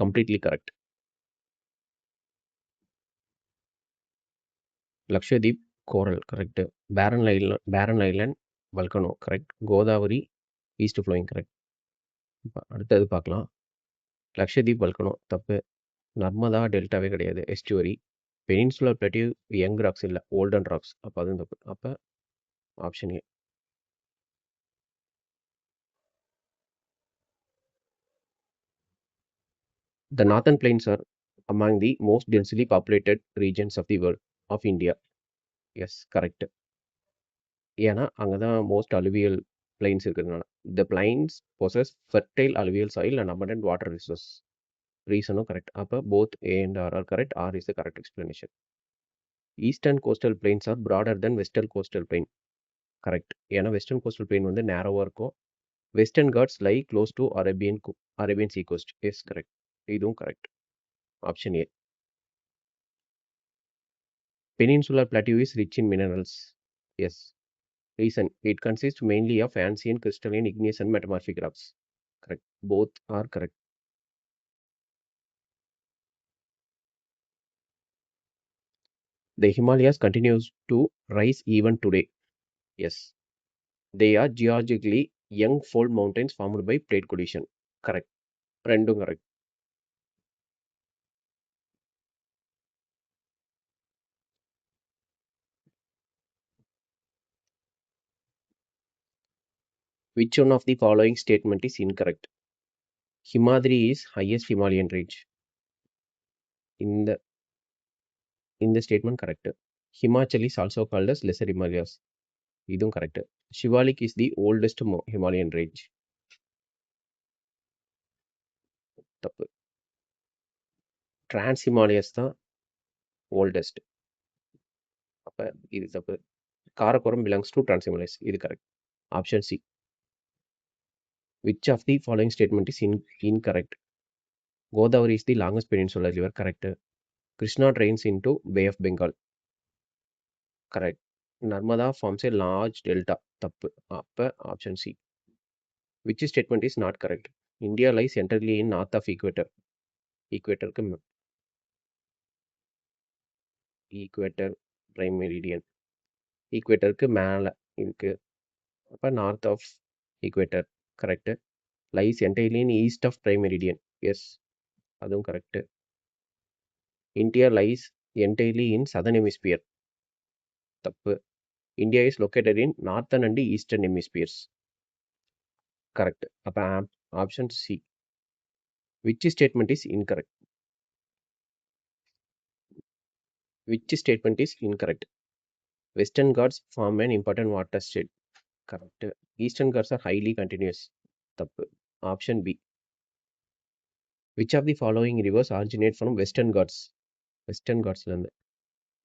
completely correct? Lakshadweep, coral. Correct. Barren Island, volcano. Correct. Godavari, east flowing. Correct. அடுத்தது பார்க்கலாம். Lakshadweep volcano. தப்பு. நர்மதா டெல்டாவே கிடையாது. எஸ்டுவரி. Peninsular பிளேட்டிவ் young rocks இல்லை, olden rocks. அப்போ அதுவும் தப்பு. அப்போ option A. The northern plains are among the most densely populated regions of the world of India. Yes, correct. ஏன்னா அங்கே தான் மோஸ்ட் அலுவியல் பிளைன்ஸ் இருக்கிறதுனால. The plains possess fertile alluvial soil and abundant water resources. ரீசனும் correct. அப்போ both A and R are correct. R is the correct explanation. Eastern coastal plains are broader than western coastal plain. Correct. ஏன்னா western coastal plain வந்து நேரோவாக இருக்கும். Western Ghats lie close to Arabian sea coast. Yes, correct. இதுவும் correct. Option A. Peninsular plateau is rich in minerals. Yes. Reason, it consists mainly of ancient crystalline, igneous and metamorphic rocks. Correct. Both are correct. The Himalayas continues to rise even today. Yes. They are geologically young fold mountains formed by plate collision. Correct. ரெண்டும் correct. Which one of the following statement is incorrect? Himadri is highest Himalayan range. In the statement correct. Himachal is also called as lesser Himalayas. இதுவும் correct. Shivalik is the oldest Himalayan range. தப்பு. Trans Himalayas தான் oldest. அப்ப இது தப்பு. Karakoram belongs to Trans Himalayas. இது correct. Option C. Which of the following statement is incorrect? Godavari is the longest peninsular river. Correct. Krishna drains into Bay of Bengal. Correct. Narmada forms a large delta. தப்பு. அப்ப option C. Which statement is not correct? India lies entirely in north of equator. Equator prime meridian. ஈக்குவேட்டருக்கு மேலே இருக்கு. அப்போ north of equator. Correct. Lies entirely in east of prime meridian. Yes, அதுவும் correct. India lies entirely in southern hemisphere. தப்பு. India is located in northern and eastern hemispheres. Correct. அப்போ option C. Which statement is incorrect? Which statement is incorrect? Western Ghats form an important watershed. Correct. Eastern Ghats are highly continuous. தப்பு. Option B. Which of the following rivers originate from Western Ghats? Western Ghats இருந்து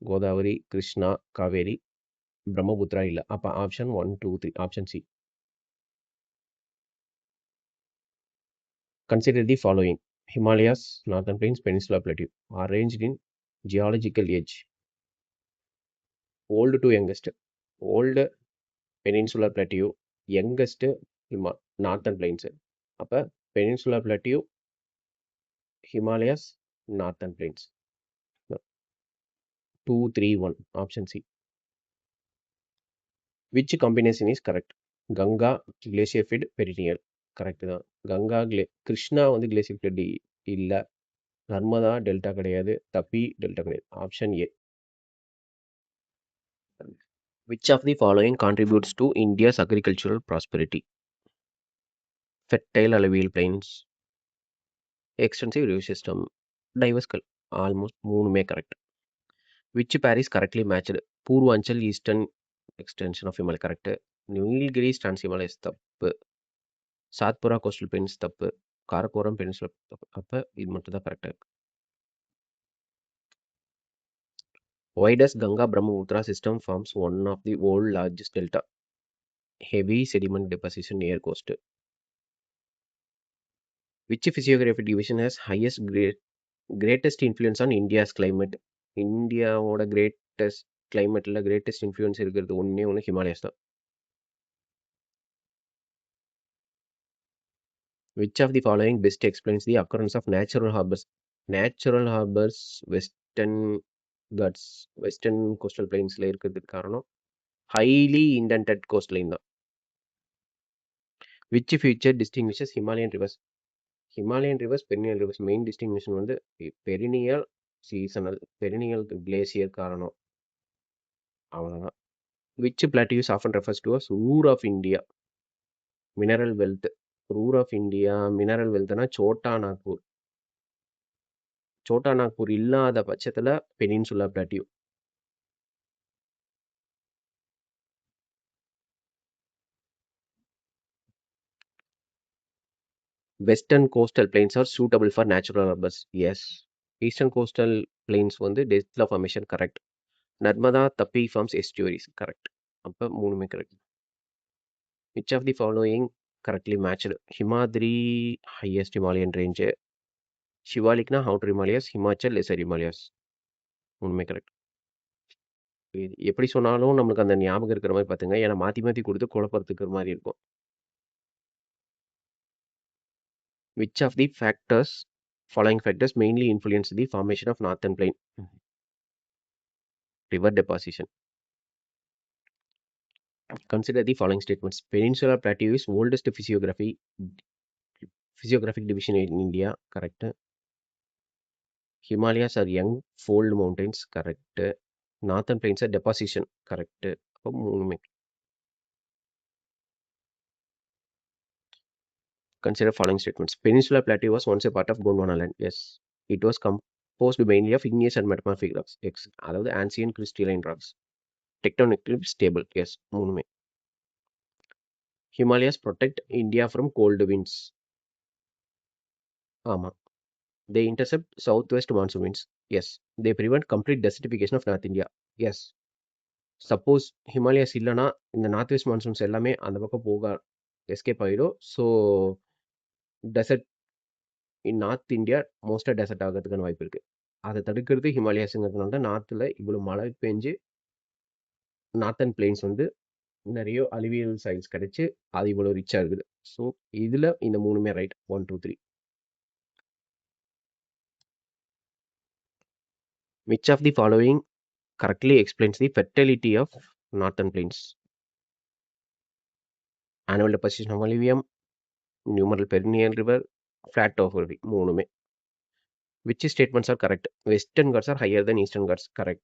கோதாவரி, கிருஷ்ணா, காவேரி, பிரம்மபுத்திரா இல்லை. அப்போ option 1, 2, 3. Option C. Consider the following. Himalayas, Northern Plains, Peninsula Plateau are arranged in geological age. Old to youngest. Old Peninsula Plateau, youngest Northern Plains. அப்போ Peninsula Plateau, Himalayas, Northern Plains. 2, 3, 1. Option C. Which combination is correct? Ganga glacier fed perennial. Correct தான். கங்கா கிருஷ்ணா வந்து glacier fed இல்லை. Narmada delta கிடையாது. தப்பி delta கிடையாது. Option A. Which of the following contributes to India's agricultural prosperity? Fertile alluvial plains, extensive river system, diverse. Almost மூணுமே correct. Which pair is correctly matched? Purvanchal eastern extension of Himalaya correct. Nilgiris Trans-Himalayas தப்பு. Satpura coastal planes தப்பு. Karakoram peninsula தப்பு. அப்ப இது மட்டும் தான் கரெக்டா இருக்கு. Why does Ganga Brahmaputra system forms one of the world largest delta? Heavy sediment deposition near coast. Which physiographic division has greatest influence on India's climate? இந்தியாவோட கிளைமேட்ல கிரேட்டஸ்ட் இன்ஃப்ளூயன்ஸ் இருக்கிறது ஒன்று ஹிமாலயஸ் தான். Which of the following best explains the occurrence of natural harbors? Natural harbors western Ghats, western coastal plainsல இருக்கிறதுக்கு காரணம் highly indented coastline தான். Which feature distinguishes Himalayan rivers? Himalayan rivers, perennial rivers main distinction வந்து perennial seasonal, perennial glacier காரணம் அவ்வளோதான். Which plateau is often refers to as Ruhr of India? Mineral wealth. Ruhr of India mineral wealthனா Chhota Nagpur. Chhota Nagpur இல்லாத பட்சத்துல peninsula plateau. Western coastal plains are suitable for natural harbors. Yes. Eastern coastal plains வந்து Tesla formation correct. Narmada தப்பி forms எஸ்டியூரிஸ் correct. அப்போ மூணுமே correct. Which of the following correctly matched? Himadri highest Himalayan range. Shivalikna outer Himalayas. Himachal lesser Himalayas. மூணுமே correct. எப்படி சொன்னாலும் நம்மளுக்கு அந்த ஞாபகம் இருக்கிற மாதிரி பார்த்துங்க. ஏன்னா மாற்றி மாற்றி கொடுத்து குழப்பத்துக்கு மாதிரி இருக்கும். Which of the following factors mainly influence the formation of northern plain? River deposition. Consider the following statements. Peninsular Plateau is oldest physiographic division in India. Correct. Himalayas are young fold mountains. Correct. Northern plains are deposition. Correct. Consider following statements. Peninsular Plateau was once a part of Gondwana land. Yes. It was composed mainly of igneous and metamorphic rocks. X. அதாவது ancient crystalline rocks. Tectonically stable. Yes. மூணுமே. Himalayas protect India from cold winds. ஆமா. They intercept southwest monsoon winds. Yes. They prevent complete desertification of North India. Yes. Suppose Himalayas இல்லைனா இந்த north west monsoons எல்லாமே அந்த பக்கம் போக escape ஆகிடும். So dessert in north India மோஸ்ட்டாக dessert ஆகிறதுக்கான வாய்ப்பு இருக்குது. அதை தடுக்கிறது ஹிமாலயாஸுங்கிறதுனால தான் நார்த்தில் இவ்வளோ மழை பெஞ்சு நார்த்தன் பிளெயின்ஸ் வந்து நிறைய அலுவியல் சைட்ஸ் கிடைச்சி அது இவ்வளோ ரிச்சாக இருக்குது. ஸோ இதில் இந்த மூணுமே right. 1, 2, 3. Which of the following correctly explains the fertility of northern plains? Annual deposition of alluvium, numeral perennial river, flat topography. மூணுமே. Which statements are correct? Western Ghats are higher than Eastern Ghats. Correct.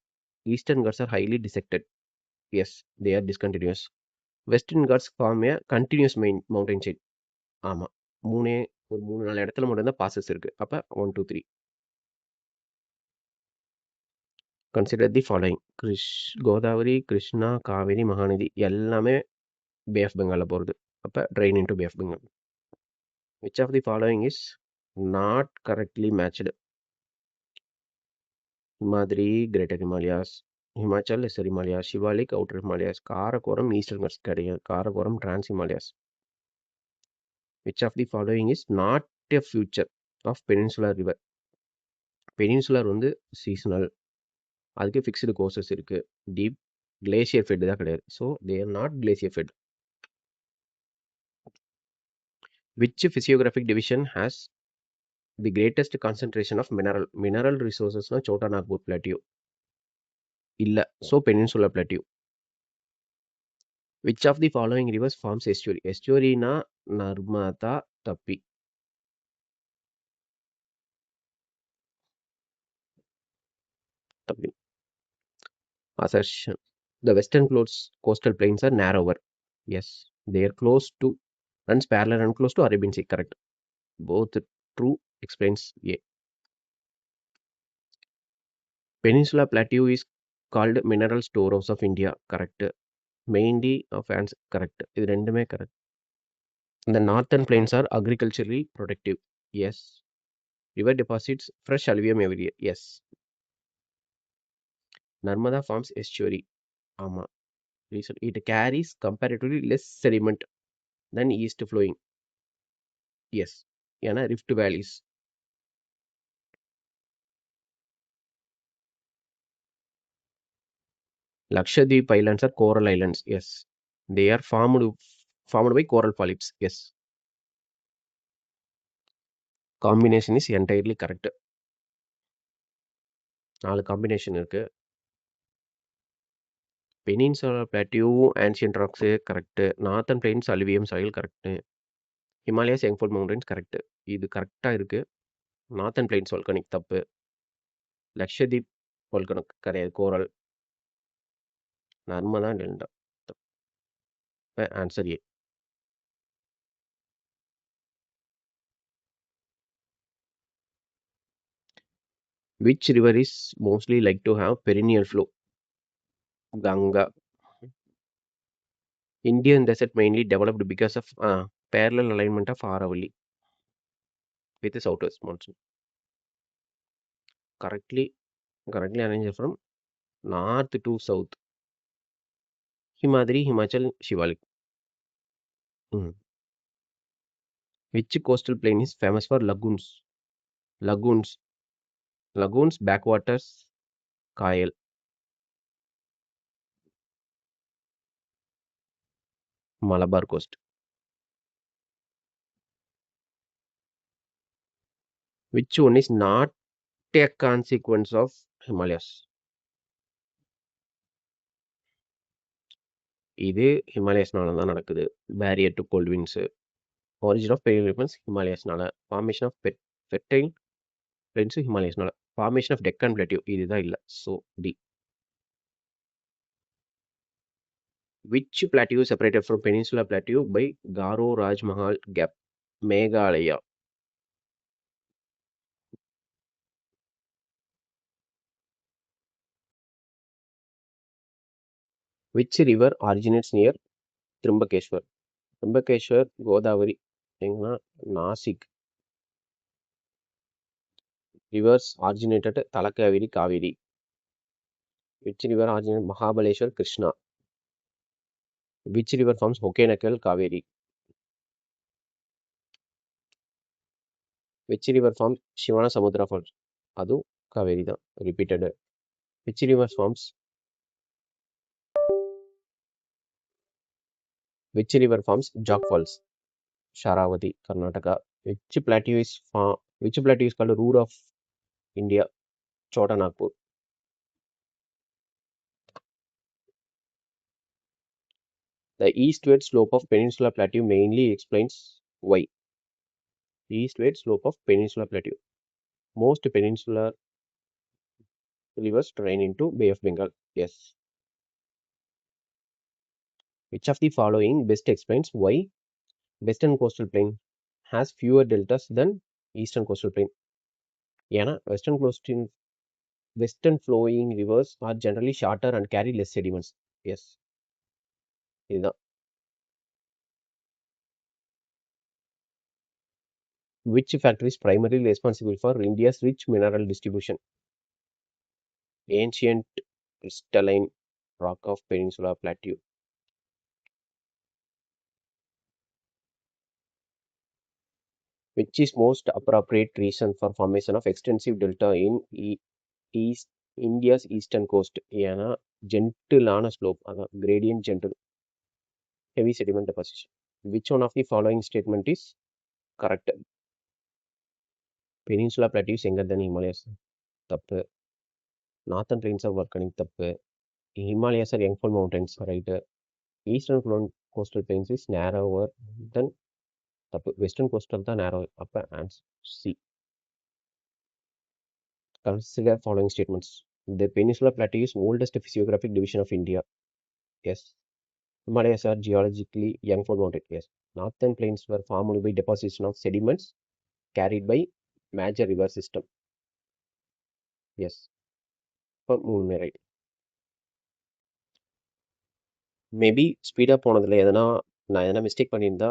Eastern Ghats are highly dissected. Yes, they are discontinuous. Western Ghats form a continuous main mountain chain. ஆமா. ஒரு 3-4 இடத்துல மட்டும் தான் passes இருக்கு. அப்ப 1, 2, 3. Consider the following. Godavari, Krishna, Kaveri, Mahanadi எல்லாமே பே of பெங்கால்ல போகிறது. அப்போ drain into bay of Bengal. Which of the following is not correctly matched? Himadri, Greater Himalayas. Himachal, Lesser Himalayas. Shivalik, Outer Himalayas. Karakoram, Eastern Ghats கிடையாது. Karakoram, Trans Himalayas. Which of the following is not a feature of Peninsular River? Peninsular வந்து seasonal. அதுக்கு fixed courses இருக்கு. Deep glacier fed தான் கிடையாது. So they are not glacier fed. Which physiographic division has the greatest concentration of mineral resources? Chota Nagpur Plateau. Illa. So Peninsular Plateau. Which of the following rivers forms estuary? Estuary na Narmada Tapi. Tapi. Assertion. The western coastal plains are narrower. Yes. They are close to, runs parallel and close to Arabian Sea. Correct. Both true. Explains A. Peninsula Plateau is called mineral storehouse of India. Correct. Mainly of ants. Correct. இது ரெண்டுமே correct. The northern plains are agriculturally productive. Yes. River deposits fresh alluvium every year. Yes. Narmada forms estuary. ஆமா. Reason it carries comparatively less sediment than east flowing. Yes. ஏன்னா rift valleys. Lakshadweep islands are coral islands. Yes. They are formed by coral polyps. Yes. Combination is entirely correct. 4 combination இருக்கு. Peninsula plateau, ancient rocks correct. Northern plains alluvium soil correct. Himalayas Youngford mountains correct. இது கரெக்டா இருக்கு. Northern plains volcanic தப்பு. Lakshadweep volcanic கிடையாது coral. Narmada delta. Answer A. Which river is mostly like to have perennial flow? Ganga. Indian desert mainly developed because of parallel alignment of Aravalli with the southwest monsoon. Correctly arranged from north to south. Himadri, Himachal, Shivalik. Which coastal plain is famous for lagoons? Lagoons, backwaters, Kayal. Malabar coast. Which one is not a consequence of Himalayas? இது ஹிமாலயஸ்னால தான் நடக்குது. Barrier to cold winds. origin of பெரிவில்ஸ் ஹிமாலயஸ்னால. Formation of fertile plains ஹிமாலயஸ்னால. Formation of Deccan plateau இதுதான் இல்லை. So D. Which plateau is separated from Peninsula Plateau by Garo Rajmahal Gap? Meghalaya. Which river originates near Trimbakeshwar? Trimbakeshwar, Godavari. எங்கன்னா Nashik. Rivers originated at Talakaveri, Kaveri. Which river originated Mahabaleshwar, Krishna? Which river forms Hokenakal, Kaveri? Which river forms Shivana Samudra Falls? Adu Kaveri தான். Repeated. Which river forms Jog Falls? Sharavati, Karnataka. Which plateau is called Ruhr of India? Chota Nagpur. The eastward slope of Peninsula Plateau mainly explains why. Eastward slope of Peninsula Plateau. Most peninsular rivers drain into Bay of Bengal. Yes. Which of the following best explains why Western coastal plain has fewer deltas than Eastern coastal plain? ஏன்னா Western flowing rivers are generally shorter and carry less sediments. Yes. இதுதான். Which factor is primarily responsible for India's rich mineral distribution? Ancient crystalline rock of Peninsula Plateau. Which is most appropriate reason for formation of extensive delta in India's eastern coast? ஏன்னா ஜென்டிலான slope, அதான் gradient gentle, heavy sediment deposition. Which one of the following statement is correct? Peninsula Plateau is younger than Himalayas. தப்பு. Northern plains are volcanic. தப்பு. Himalayas are Youngford mountains. Right. Eastern coastal plains is narrower than தப்பு. Western coastal தான் narrow. அப்ப answer C. Consider following statements. The Peninsula Plateau is oldest physiographic division of India. Yes. Himalayas are geologically Youngford mountain. Yes. Northern plains were formed by deposition of sediments carried by major river system. Yes. For moon right. Maybe ஸ்பீடாக போனதில் நான் எதனா mistake பண்ணியிருந்தா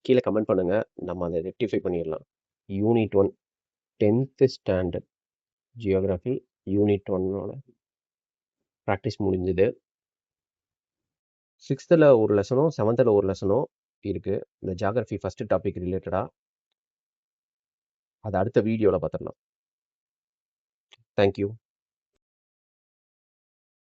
கீழே comment பண்ணுங்கள், நம்ம அதை rectify பண்ணிடலாம். Unit 1 10th standard geography unit 1ஓட ப்ராக்டிஸ் முடிஞ்சுது. 6th ஒரு லெசனும் 7th ஒரு லெசனும் இருக்குது. இந்த ஜியாகிரஃபி ஃபஸ்ட்டு டாபிக் ரிலேட்டடாக அதை அடுத்த வீடியோவில் பார்த்துடலாம். தேங்க்யூ.